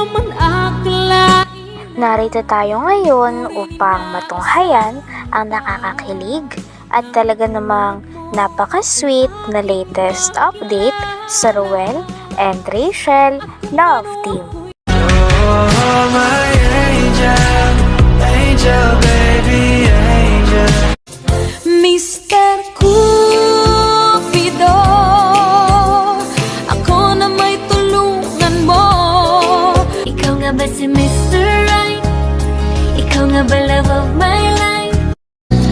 naman akalain. Narito tayo ngayon upang matunghayan ang nakakakilig at talaga namang napaka-sweet na latest update sa Ruel and Rachel Love Team. Oh, my angel, angel, baby, angel. Mr. Cupido, ako na may tulungan mo. Ikaw nga ba si Mr. Right? Ikaw nga ba love of my life?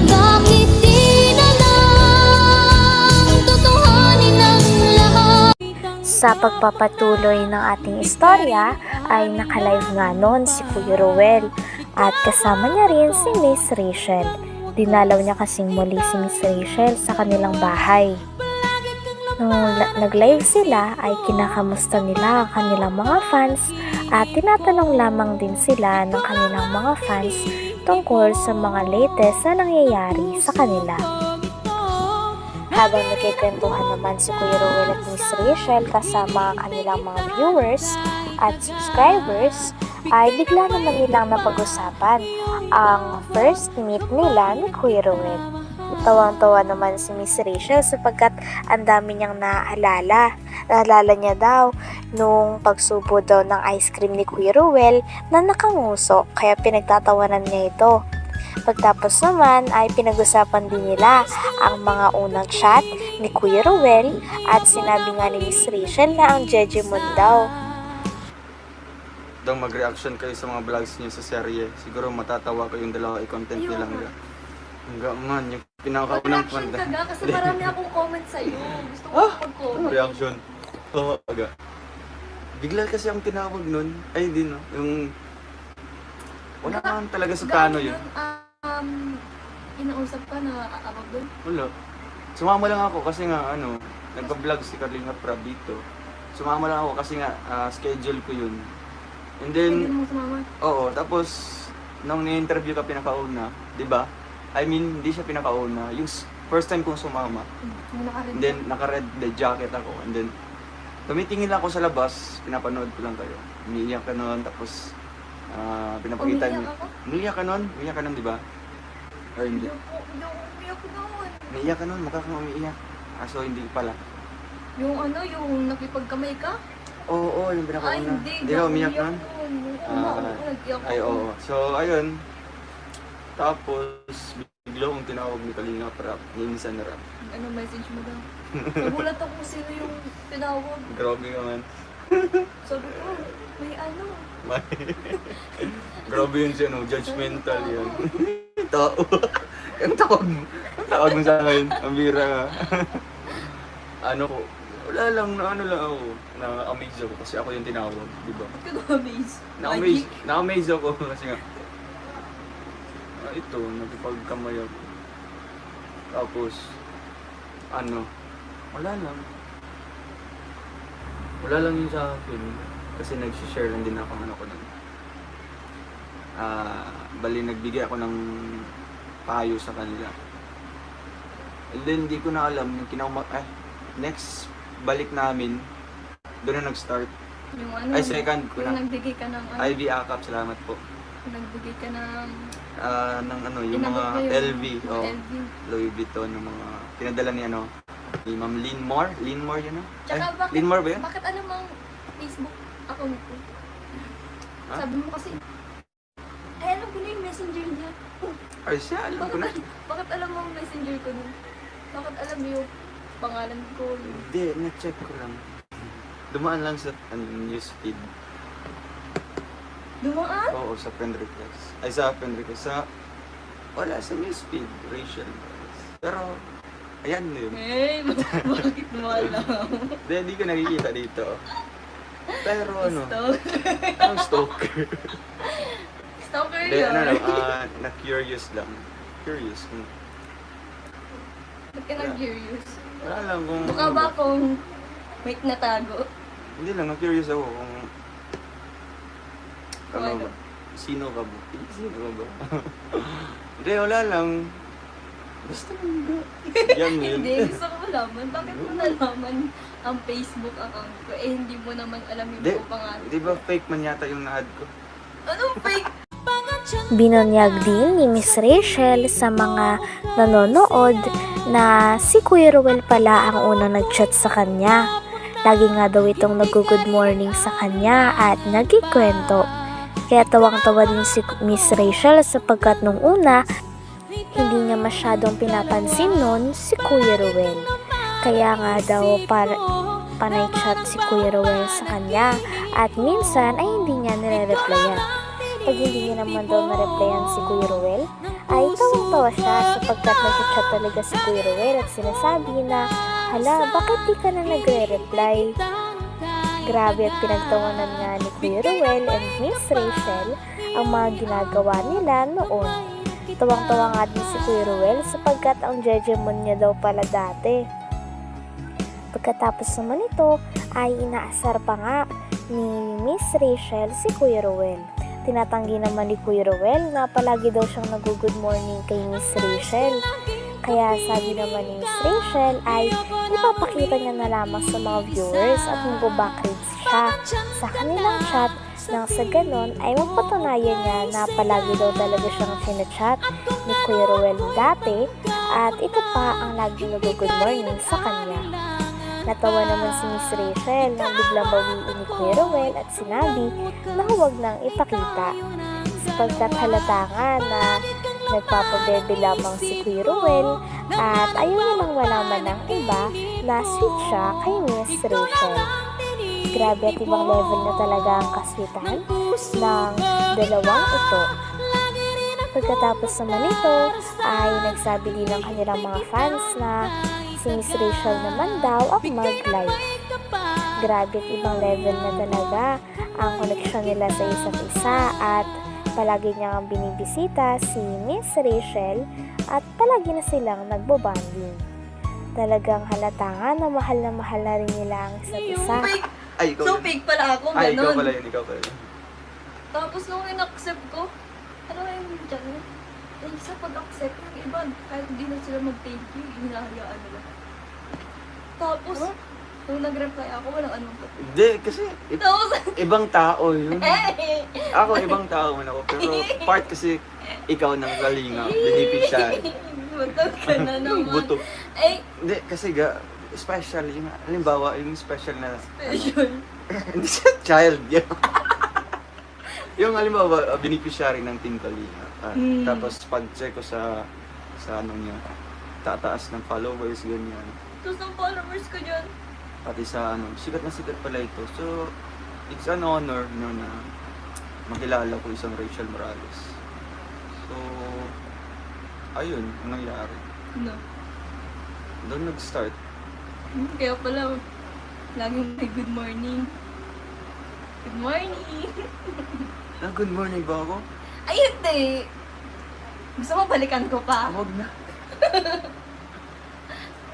Bakit di na lang tutuhanin ang lahat? Sa pagpapatuloy ng ating istorya ay nakalive nga noon si Kuya Ruel at kasama niya rin si Miss Rachel. Dinalaw niya kasing muli si Miss Rachel sa kanilang bahay. Nung nag-live sila ay kinakamusta nila ang kanilang mga fans at tinatanong lamang din sila ng kanilang mga fans tungkol sa mga latest na nangyayari sa kanila. Habang nagkikwentuhan naman si Kuya Ruel at Miss Rachel kasama ang kanilang mga viewers at subscribers, ay bigla naman nilang napag-usapan ang first meet nila ni Kuya Ruel. Tawang-tawa naman si Miss Rachel sapagkat ang dami niyang naalala. Naalala niya daw nung pagsubo daw ng ice cream ni Kuya Ruel na nakanguso, kaya pinagtatawanan niya ito. Pagtapos naman ay pinag-usapan din nila ang mga unang chat ni Kuya Ruel at sinabi nga ni Miss Rachel na ang Jejemon daw. Daw mag-reaction kayo sa mga vlogs niyo sa serye. Siguro matatawa kayong dalawa i-content nila hanggang. Hanggang man, yung pinakaunang Mag-reaction panda. ka ga kasi marami akong comment sa'yo. Gusto ko Ano mag-comment. reaction? Oo, aga. Bigla kasi ang tinawag nun. Ay, hindi no. Yung... Wala naman talaga sa plano yun. Inausap ka na abag doon? Wala. Sumama lang ako kasi nga, nagpa-vlog si Carlina Prab dito. Sumama lang ako kasi nga, schedule ko yun. And then, Hindi mo sumama? oo, tapos, nung ni-interview ka pinakauna, di ba? I mean, hindi siya pinakauna. Yung first time kong sumama. Yung naka-red And then, naka-red the jacket ako. And then, tumitingin lang ako sa labas, pinapanood ko lang kayo. Umiiyak ka nun, tapos, pinapakita niyo. Umiiyak ka nun? Umiiyak ka nun, di ba? Or hindi? Hindi ako umiyak noon. Umiiyak ka nun, mukha kang umiiyak. So, hindi pala. Yung nakipagkamay ka? Oo, yung pinakauna. Ay, hindi. Hindi ka umiyak nun? Nag-iyak Ay, ako. oo. So, ayun. Tapos, bigla kong tinawag ni Kalinga Prab, ni Insan Rap. Ano message mo daw? Nagulat ako kung sino yung tinawag. Grabe ka man. Sabi ko, may ano. Grabe yun siya, no? Judgmental yun. Tao. Ang tawag mo. Ang tawag mo sa akin. Ang bira ka. Ano ko, wala lang, ano lang ako. Na-amaze ako kasi ako yung tinawag, di ba? Ba't ka na-amaze? Na-amaze ako kasi nga. Ito, nagpagkamay ako. Tapos, wala lang. Wala lang yun sa akin. Kasi nag-share lang din ako ko nun. Bali, nagbigay ako ng payo sa kanila. And then, di ko na alam, next balik namin, doon na nag-start. Yung ano? Ay, second ko yung na. nagbigay ka ng ano? IB AKAP, salamat po. Yung nagbigay ka ng... Yung mga Inabot mo yung LV, oh, LV. Louis Vuitton, ng mga pinadala ni ni Ma'am Linmore. Linmore yun, no? Tsaka bakit, Linmore ba yun? bakit alam mo ang Facebook account ko? Ha? Sabi mo kasi, ay alam ko na yung messenger niya. Ay, siya, alam ko na. Bakit alam mo ang messenger ko nun? Bakit alam mo yung pangalan ko? Hindi, na-check ko lang. Dumaan lang sa newsfeed. Dumaan? Oo, sa friend request. Ay, sa friend request. Wala, sa newsfeed. Rachel. Pero, ayan na yun. Eh, bakit mo alam? Hindi ko nakikita dito. Pero Stalker. ang stalker. Stalker Hindi, yun. na-curious lang. Curious. Ba't ka nag-curious? Wala lang kung... Mukha ba akong may natago? Hindi lang, na-curious ako kung... Kung ano? Sino ka ba? Sino ka ba? Hindi, wala lang. Basta lang. Yan yun. Hindi, gusto ko malaman. Bakit mo nalaman ang Facebook account ko. Eh, hindi mo naman alam yung Di, buong pangalan. di ba fake man yata yung na-add ko? Anong fake? Binunyag din ni Miss Rachel sa mga nanonood na si Kuya Ruel pala ang unang nag-chat sa kanya. Lagi nga daw itong nag-good morning sa kanya at nagkikwento. Kaya tawang-tawa din si Miss Rachel sapagkat nung una, hindi niya masyadong pinapansin nun si Kuya Ruel. Kaya nga daw panay chat si Kuya Ruel sa kanya at minsan ay hindi niya nire-replyan. Pag hindi niya naman daw na-replyan si Kuya Ruel, ay tawang-tawa siya sapagkat nag-chat talaga si Kuya Ruel at sinasabi na, hala, bakit di ka na nagre-reply? Grabe at pinagtawanan nga ni Kuya Ruel and Miss Rachel ang mga ginagawa nila noon. Tawang-tawa nga din si Kuya Ruel sapagkat ang jejemon niya daw pala dati. Pagkatapos naman ito ay inaasar pa nga ni Miss Rachel si Kuya Ruel. Tinatanggi naman ni Kuya Ruel na palagi daw siyang nag-good morning kay Miss Rachel. Kaya sabi naman ni Miss Rachel ay ipapakita niya na lamang sa mga viewers at mag-backreads siya sa kanilang chat nang sa ganon ay mapatunayan niya na palagi daw talaga siyang sinachat ni Kuya Ruel dati at ito pa ang lagi nag-good morning sa kanya. Natawa naman si Miss Rachel nang biglang bawiin ni Kuya Ruel at sinabi na huwag nang ipakita sapagkat halata nga na nagpapabebe lamang si Kuya Ruel at ayaw namang malaman ng iba na sweet siya kay Miss Rachel. Grabe at ibang level na talaga ang kaswitan ng dalawang ito. Pagkatapos naman ito ay nagsabi din ng kanilang mga fans na si Miss Rachel naman daw ang mag-live. Grabe at ibang level na talaga ang koneksyon nila sa isa't isa at palagi niyang binibisita si Miss Rachel at palagi na silang nagbobanding. Talagang halata nga na mahal na rin nila ang isa't isa. Ay, ikaw So, yun. fake pala ako, Ay, ikaw ganun. pala yun, ikaw pala yun. Tapos nung in-accept ko, ano yung dyan? Eh, sa pag-accept, yung iba, kahit hindi na sila mag-thank you, hinahayaan nila. Tapos, nung nag-reply ako, walang anong pa. Hindi, kasi Tapos, ibang tao yun. eh! Ako, ibang tao man ako. Pero part kasi ikaw ng kalinga, beneficiary. Matag ka na naman. Buto. Eh, Hindi, kasi special yung, halimbawa, yung special na, special. hindi siya child, yun. Yung halimbawa, beneficiary ng Team Kalinga. Tapos pag-check ko sa ano niya, tataas ng followers, ganyan. Tapos ang followers ko dyan. Pati sa ano, sikat na sikat pala ito. So, it's an honor no, na makilala ko isang Rachel Morales. So, ayun, ang nangyari. No. Doon nag-start. Kaya pala, laging may good morning. Good morning. Good morning ba ako? Ay, hindi. Gusto mo balikan ko pa? Huwag na.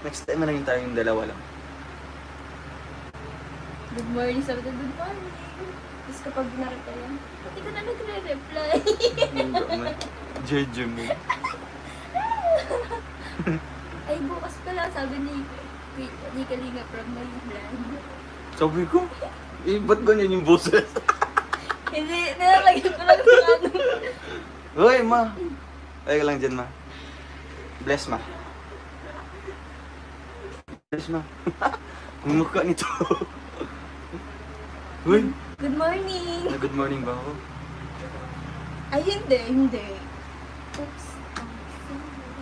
Next time na lang tayong dalawa lang. Good morning, sabi ko, good morning. Tapos kapag na-replyan, hindi ka na nagre-reply. Jeje mo. Ay, bukas pala, sabi ni Kalinga from my vlog. Sabi ko, ba't ganyan yung boses? Hindi, nilalagyan ko lang sa ano. Hoy, ma. Ay ka lang dyan, ma. Bless, ma. Bless, ma. Ang mukha nito. Hoy, Good morning. good morning ba ako? Ay, hindi. Oops.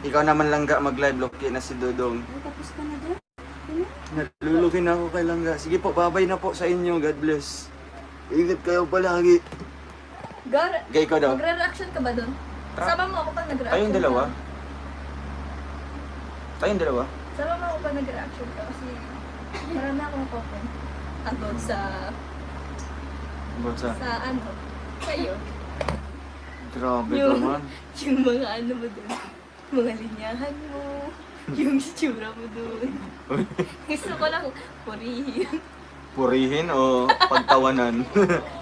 Ikaw naman langga mag-live, Loki na si Dodong. Ay, tapos ka na dyan? Nalulukin na ako kay langga. Sige po, babay na po sa inyo. God bless. Ingat kayo palagi. Gay ko daw. Magre-reaction ka ba doon? Sama mo ako pag nag-reaction Tayong dalawa? ka. Tayong dalawa? Sama mo ako pag nag-reaction ka kasi marami akong comment about sa Botsa. ano, sa'yo. Grabe Yung- naman. Yung mga ano mo doon, mga linyahan mo, yung itsura mo doon. Gusto ko lang purihin. Purihin o pagtawanan?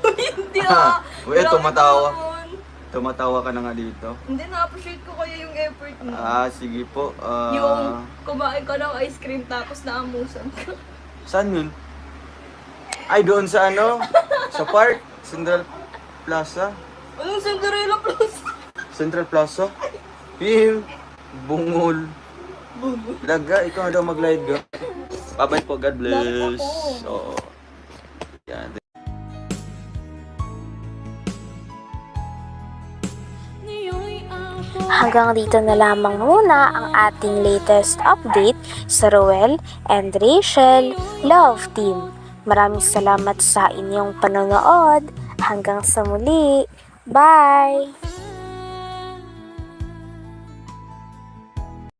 Hindi ah! Uy, Grabe tumatawa. naman. Tumatawa ka na nga dito. Hindi, na-appreciate ko kaya yung effort mo. Sige po. Yung kumain ka ng ice cream tapos naamusan ka. Saan yun? Ay, doon sa ano? Sa park? Central Plaza? Anong Cinderella Plus? Central Plaza? Yung bungol. Laga, ikaw na daw mag-live ka. Bye-bye po, God bless. Oo. Yan. Hanggang dito na lamang muna ang ating latest update sa Roel and Rachel Love Team. Maraming salamat sa inyong panonood. Hanggang sa muli. Bye!